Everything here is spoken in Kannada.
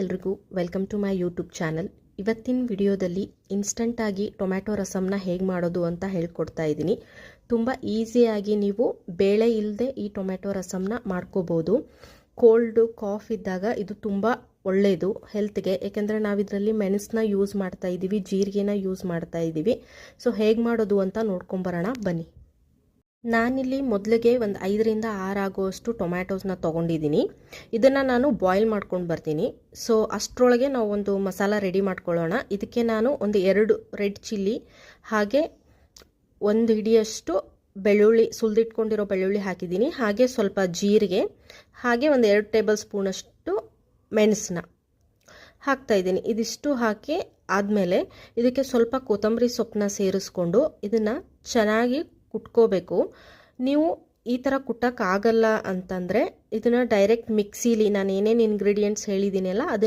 ಎಲ್ರಿಗೂ welcome to my YouTube channel. ಇವತ್ತಿನ ವಿಡಿಯೋದಲ್ಲಿ ಇನ್ಸ್ಟಂಟಾಗಿ ಟೊಮ್ಯಾಟೊ ರಸಮ್ನ ಹೇಗೆ ಮಾಡೋದು ಅಂತ ಹೇಳ್ಕೊಡ್ತಾ ಇದ್ದೀನಿ. ತುಂಬ ಈಸಿಯಾಗಿ ನೀವು ಬೇಳೆ ಇಲ್ಲದೆ ಈ ಟೊಮ್ಯಾಟೊ ರಸಮ್ನ ಮಾಡ್ಕೋಬೋದು. ಕೋಲ್ಡು ಕಾಫ್ ಇದ್ದಾಗ ಇದು ತುಂಬ ಒಳ್ಳೆಯದು ಹೆಲ್ತ್ಗೆ, ಏಕೆಂದರೆ ನಾವು ಇದರಲ್ಲಿ ಮೆಣಸನ್ನ ಯೂಸ್ ಮಾಡ್ತಾ ಇದ್ದೀವಿ, ಜೀರಿಗೆನ ಯೂಸ್ ಮಾಡ್ತಾ ಇದ್ದೀವಿ. ಸೊ ಹೇಗೆ ಮಾಡೋದು ಅಂತ ನೋಡ್ಕೊಂಬರೋಣ ಬನ್ನಿ. ನಾನಿಲ್ಲಿ ಮೊದಲಿಗೆ ಒಂದು 5ರಿಂದ 6 ಆಗುವಷ್ಟು ಟೊಮ್ಯಾಟೋಸ್ನ ತೊಗೊಂಡಿದ್ದೀನಿ. ಇದನ್ನು ನಾನು ಬಾಯ್ಲ್ ಮಾಡ್ಕೊಂಡು ಬರ್ತೀನಿ. ಸೊ ಅಷ್ಟರೊಳಗೆ ನಾವು ಒಂದು ಮಸಾಲ ರೆಡಿ ಮಾಡ್ಕೊಳ್ಳೋಣ. ಇದಕ್ಕೆ ನಾನು ಒಂದು 2 ರೆಡ್ ಚಿಲ್ಲಿ, ಹಾಗೆ 1 ಹಿಡಿಯಷ್ಟು ಬೆಳ್ಳುಳ್ಳಿ, ಸುಲಿದಿಟ್ಕೊಂಡಿರೋ ಬೆಳ್ಳುಳ್ಳಿ ಹಾಕಿದ್ದೀನಿ. ಹಾಗೆ ಸ್ವಲ್ಪ ಜೀರಿಗೆ, ಹಾಗೆ ಒಂದು 2 ಟೇಬಲ್ ಸ್ಪೂನಷ್ಟು ಮೆಣಸನ್ನ ಹಾಕ್ತಾಯಿದ್ದೀನಿ. ಇದಿಷ್ಟು ಹಾಕಿ ಆದಮೇಲೆ ಇದಕ್ಕೆ ಸ್ವಲ್ಪ ಕೊತ್ತಂಬರಿ ಸೊಪ್ಪನ್ನ ಸೇರಿಸ್ಕೊಂಡು ಇದನ್ನು ಚೆನ್ನಾಗಿ ಕುಟ್ಕೋಬೇಕು. ನೀವು ಈ ಥರ ಕುಟ್ಟಕ್ಕಾಗಲ್ಲ ಅಂತಂದರೆ ಇದನ್ನು ಡೈರೆಕ್ಟ್ ಮಿಕ್ಸಿಲಿ ನಾನು ಏನೇನು ಇಂಗ್ರೀಡಿಯೆಂಟ್ಸ್ ಹೇಳಿದ್ದೀನಲ್ಲ ಅದನ್ನು